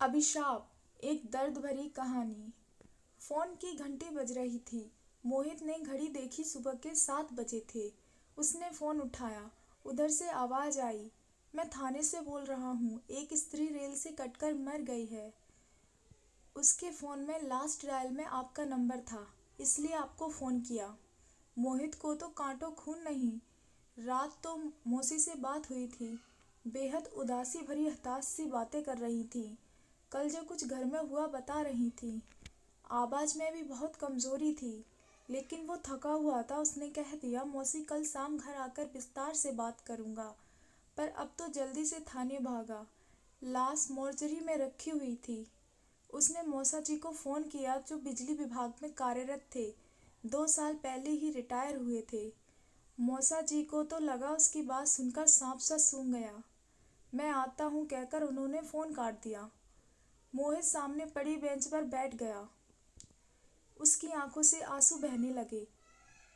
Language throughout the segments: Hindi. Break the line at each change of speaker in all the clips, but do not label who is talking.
अभिशाप, एक दर्द भरी कहानी। फोन की घंटी बज रही थी। मोहित ने घड़ी देखी, सुबह के 7 बजे थे। उसने फोन उठाया। उधर से आवाज आई, मैं थाने से बोल रहा हूँ, एक स्त्री रेल से कटकर मर गई है। उसके फोन में लास्ट डायल में आपका नंबर था, इसलिए आपको फोन किया। मोहित को तो कांटो खून नहीं। रात तो मौसी से बात हुई थी। बेहद उदासी भरी हताश सी बातें कर रही थी। कल जो कुछ घर में हुआ बता रही थी। आवाज में भी बहुत कमजोरी थी, लेकिन वो थका हुआ था। उसने कह दिया, मौसी कल शाम घर आकर विस्तार से बात करूंगा। पर अब तो जल्दी से थाने भागा। लाश मोर्चरी में रखी हुई थी। उसने मौसा जी को फोन किया, जो बिजली विभाग में कार्यरत थे। 2 साल पहले ही रिटायर हुए थे। मौसा जी को तो लगा उसकी बात सुनकर सांप सा सूंघ गया। मैं आता हूँ कहकर उन्होंने फोन काट दिया। मोहित सामने पड़ी बेंच पर बैठ गया। उसकी आंखों से आंसू बहने लगे।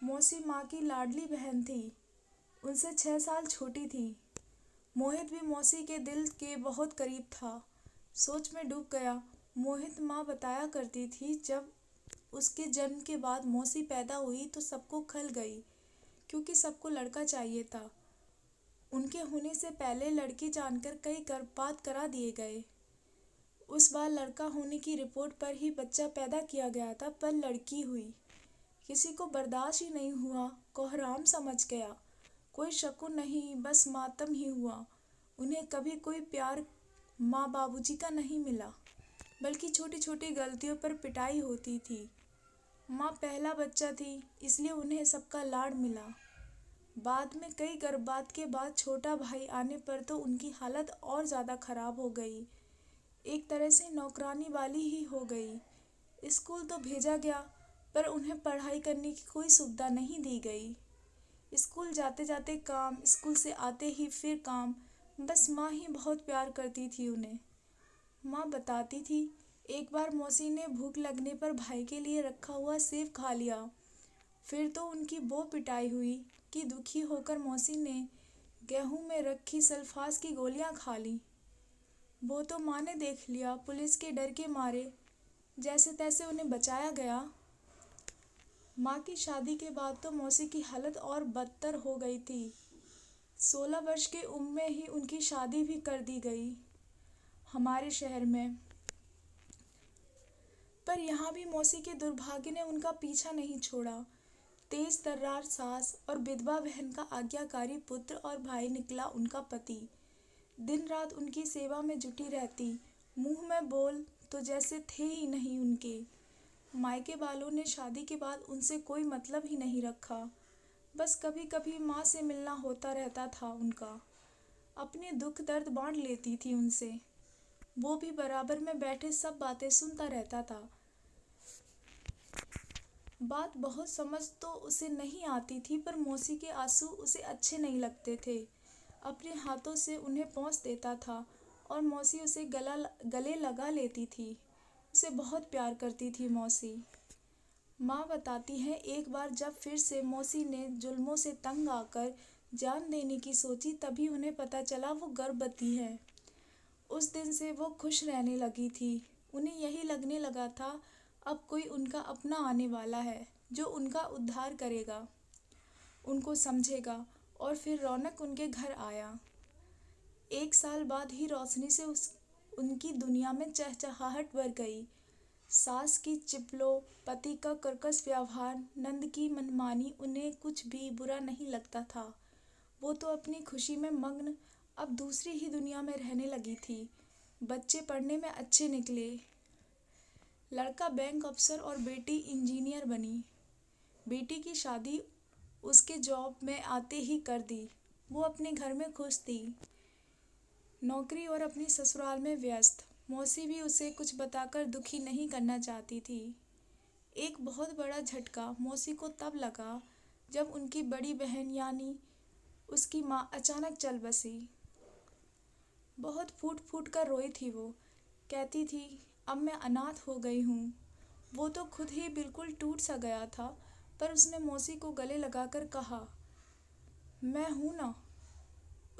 मौसी माँ की लाडली बहन थी, उनसे 6 साल छोटी थी। मोहित भी मौसी के दिल के बहुत करीब था। सोच में डूब गया। मोहित माँ बताया करती थी, जब उसके जन्म के बाद मौसी पैदा हुई तो सबको खल गई, क्योंकि सबको लड़का चाहिए था। उनके होने से पहले लड़की जानकर कई गर्भपात करा दिए गए। उस बार लड़का होने की रिपोर्ट पर ही बच्चा पैदा किया गया था, पर लड़की हुई। किसी को बर्दाश्त ही नहीं हुआ, कोहराम समझ गया। कोई शकुन नहीं, बस मातम ही हुआ। उन्हें कभी कोई प्यार माँ बाबूजी का नहीं मिला, बल्कि छोटी छोटी गलतियों पर पिटाई होती थी। माँ पहला बच्चा थी, इसलिए उन्हें सबका लाड मिला। बाद में कई गर्भपात के बाद छोटा भाई आने पर तो उनकी हालत और ज़्यादा खराब हो गई। एक तरह से नौकरानी वाली ही हो गई। स्कूल तो भेजा गया, पर उन्हें पढ़ाई करने की कोई सुविधा नहीं दी गई। स्कूल जाते जाते काम, स्कूल से आते ही फिर काम। बस माँ ही बहुत प्यार करती थी उन्हें। माँ बताती थी, एक बार मौसी ने भूख लगने पर भाई के लिए रखा हुआ सेब खा लिया। फिर तो उनकी वो पिटाई हुई कि दुखी होकर मौसी ने गेहूं में रखी सल्फास की गोलियां खा ली। वो तो माँ ने देख लिया। पुलिस के डर के मारे जैसे तैसे उन्हें बचाया गया। माँ की शादी के बाद तो मौसी की हालत और बदतर हो गई थी। 16 वर्ष की उम्र में ही उनकी शादी भी कर दी गई हमारे शहर में। पर यहाँ भी मौसी के दुर्भाग्य ने उनका पीछा नहीं छोड़ा। तेज तर्रार सास और विधवा बहन का आज्ञाकारी पुत्र और भाई निकला उनका पति। दिन रात उनकी सेवा में जुटी रहती। मुंह में बोल तो जैसे थे ही नहीं उनके। मायके वालों ने शादी के बाद उनसे कोई मतलब ही नहीं रखा। बस कभी कभी माँ से मिलना होता रहता था उनका। अपने दुख दर्द बांट लेती थी उनसे। वो भी बराबर में बैठे सब बातें सुनता रहता था। बात बहुत समझ तो उसे नहीं आती थी, पर मौसी के आंसू उसे अच्छे नहीं लगते थे। अपने हाथों से उन्हें पोंछ देता था और मौसी उसे गले लगा लेती थी। उसे बहुत प्यार करती थी मौसी। माँ बताती है, एक बार जब फिर से मौसी ने जुल्मों से तंग आकर जान देने की सोची, तभी उन्हें पता चला वो गर्भवती है। उस दिन से वो खुश रहने लगी थी। उन्हें यही लगने लगा था, अब कोई उनका अपना आने वाला है, जो उनका उद्धार करेगा, उनको समझेगा। और फिर रौनक उनके घर आया। 1 साल बाद ही रोशनी से उनकी दुनिया में चहचहाहट भर गई। सास की चिपलो, पति का कर्कश व्यवहार, नंद की मनमानी, उन्हें कुछ भी बुरा नहीं लगता था। वो तो अपनी खुशी में मग्न अब दूसरी ही दुनिया में रहने लगी थी। बच्चे पढ़ने में अच्छे निकले। लड़का बैंक अफसर और बेटी इंजीनियर बनी। बेटी की शादी उसके जॉब में आते ही कर दी। वो अपने घर में खुश थी, नौकरी और अपनी ससुराल में व्यस्त। मौसी भी उसे कुछ बताकर दुखी नहीं करना चाहती थी। एक बहुत बड़ा झटका मौसी को तब लगा, जब उनकी बड़ी बहन यानी उसकी माँ अचानक चल बसी। बहुत फूट फूट कर रोई थी वो। कहती थी, अब मैं अनाथ हो गई हूँ। वो तो खुद ही बिल्कुल टूट सा गया था, पर उसने मौसी को गले लगाकर कहा, मैं हूँ ना।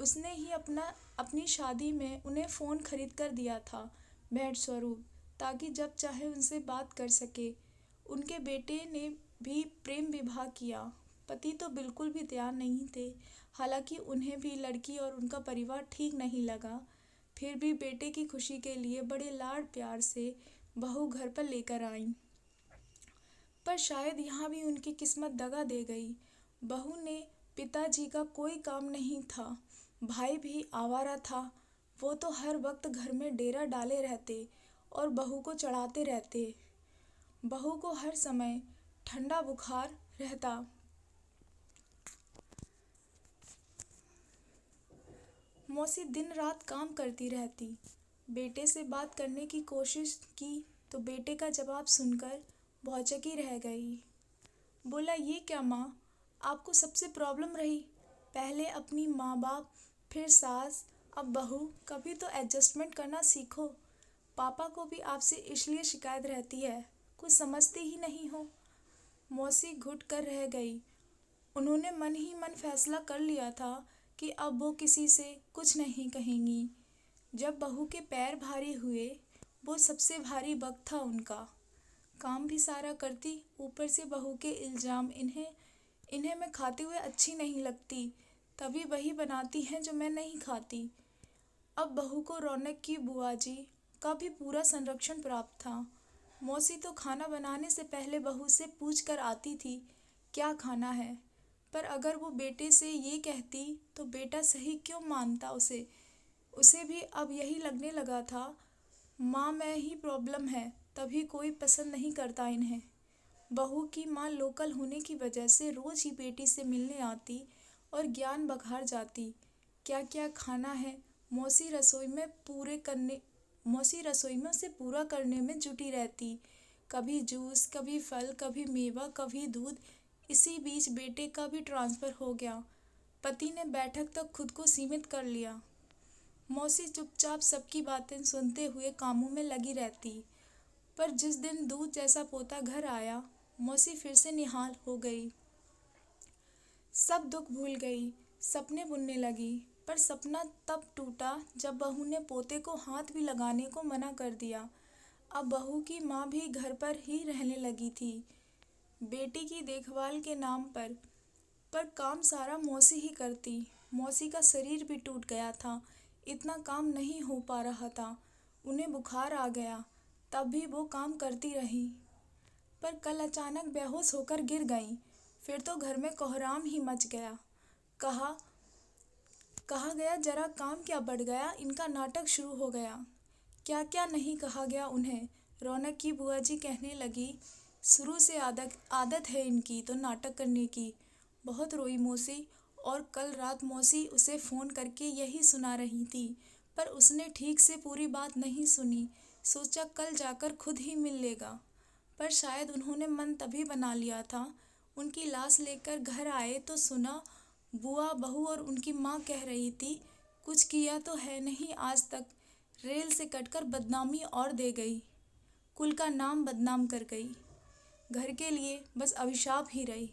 उसने ही अपनी शादी में उन्हें फ़ोन खरीद कर दिया था। भेंट स्वरूप, ताकि जब चाहे उनसे बात कर सके। उनके बेटे ने भी प्रेम विवाह किया। पति तो बिल्कुल भी तैयार नहीं थे। हालांकि उन्हें भी लड़की और उनका परिवार ठीक नहीं लगा, फिर भी बेटे की खुशी के लिए बड़े लाड प्यार से बहू घर पर लेकर आईं। पर शायद यहाँ भी उनकी किस्मत दगा दे गई। बहू ने पिताजी का कोई काम नहीं था, भाई भी आवारा था। वो तो हर वक्त घर में डेरा डाले रहते और बहू को चढ़ाते रहते। बहू को हर समय ठंडा बुखार रहता। मौसी दिन रात काम करती रहती। बेटे से बात करने की कोशिश की तो बेटे का जवाब सुनकर भौचकी रह गई। बोला, ये क्या माँ, आपको सबसे प्रॉब्लम रही? पहले अपनी माँ बाप, फिर सास, अब बहू। कभी तो एडजस्टमेंट करना सीखो। पापा को भी आपसे इसलिए शिकायत रहती है, कुछ समझते ही नहीं हो। मौसी घुट कर रह गई। उन्होंने मन ही मन फैसला कर लिया था कि अब वो किसी से कुछ नहीं कहेंगी। जब बहू के पैर भारी हुए, वो सबसे भारी वक्त था उनका। काम भी सारा करती, ऊपर से बहू के इल्ज़ाम। इन्हें मैं खाते हुए अच्छी नहीं लगती, तभी वही बनाती हैं जो मैं नहीं खाती। अब बहू को रौनक की बुआ जी का भी पूरा संरक्षण प्राप्त था। मौसी तो खाना बनाने से पहले बहू से पूछ कर आती थी क्या खाना है। पर अगर वो बेटे से ये कहती तो बेटा सही क्यों मानता उसे भी अब यही लगने लगा था, माँ में ही प्रॉब्लम है, तभी कोई पसंद नहीं करता इन्हें। बहू की माँ लोकल होने की वजह से रोज़ ही बेटी से मिलने आती और ज्ञान बघार जाती। क्या क्या खाना है, मौसी रसोई में उसे पूरा करने में जुटी रहती। कभी जूस, कभी फल, कभी मेवा, कभी दूध। इसी बीच बेटे का भी ट्रांसफ़र हो गया। पति ने बैठक तक खुद को सीमित कर लिया। मौसी चुपचाप सबकी बातें सुनते हुए कामों में लगी रहती। पर जिस दिन दूध जैसा पोता घर आया, मौसी फिर से निहाल हो गई। सब दुख भूल गई, सपने बुनने लगी। पर सपना तब टूटा जब बहू ने पोते को हाथ भी लगाने को मना कर दिया। अब बहू की माँ भी घर पर ही रहने लगी थी, बेटी की देखभाल के नाम पर काम सारा मौसी ही करती। मौसी का शरीर भी टूट गया था, इतना काम नहीं हो पा रहा था। उन्हें बुखार आ गया, तब भी वो काम करती रही। पर कल अचानक बेहोश होकर गिर गईं। फिर तो घर में कोहराम ही मच गया। कहा गया जरा काम क्या बढ़ गया, इनका नाटक शुरू हो गया। क्या क्या नहीं कहा गया उन्हें। रौनक की बुआ जी कहने लगी, शुरू से आदत है इनकी तो नाटक करने की। बहुत रोई मौसी, और कल रात मौसी उसे फ़ोन करके यही सुना रही थी, पर उसने ठीक से पूरी बात नहीं सुनी। सोचा कल जाकर खुद ही मिल लेगा, पर शायद उन्होंने मन तभी बना लिया था। उनकी लाश लेकर घर आए तो सुना बुआ, बहू और उनकी माँ कह रही थी, कुछ किया तो है नहीं आज तक, रेल से कटकर बदनामी और दे गई, कुल का नाम बदनाम कर गई, घर के लिए बस अभिशाप ही रही।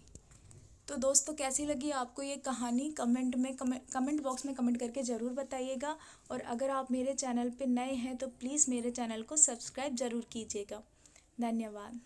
तो दोस्तों, कैसी लगी आपको ये कहानी? कमेंट बॉक्स में कमेंट करके ज़रूर बताइएगा। और अगर आप मेरे चैनल पे नए हैं तो प्लीज़ मेरे चैनल को सब्सक्राइब ज़रूर कीजिएगा। धन्यवाद।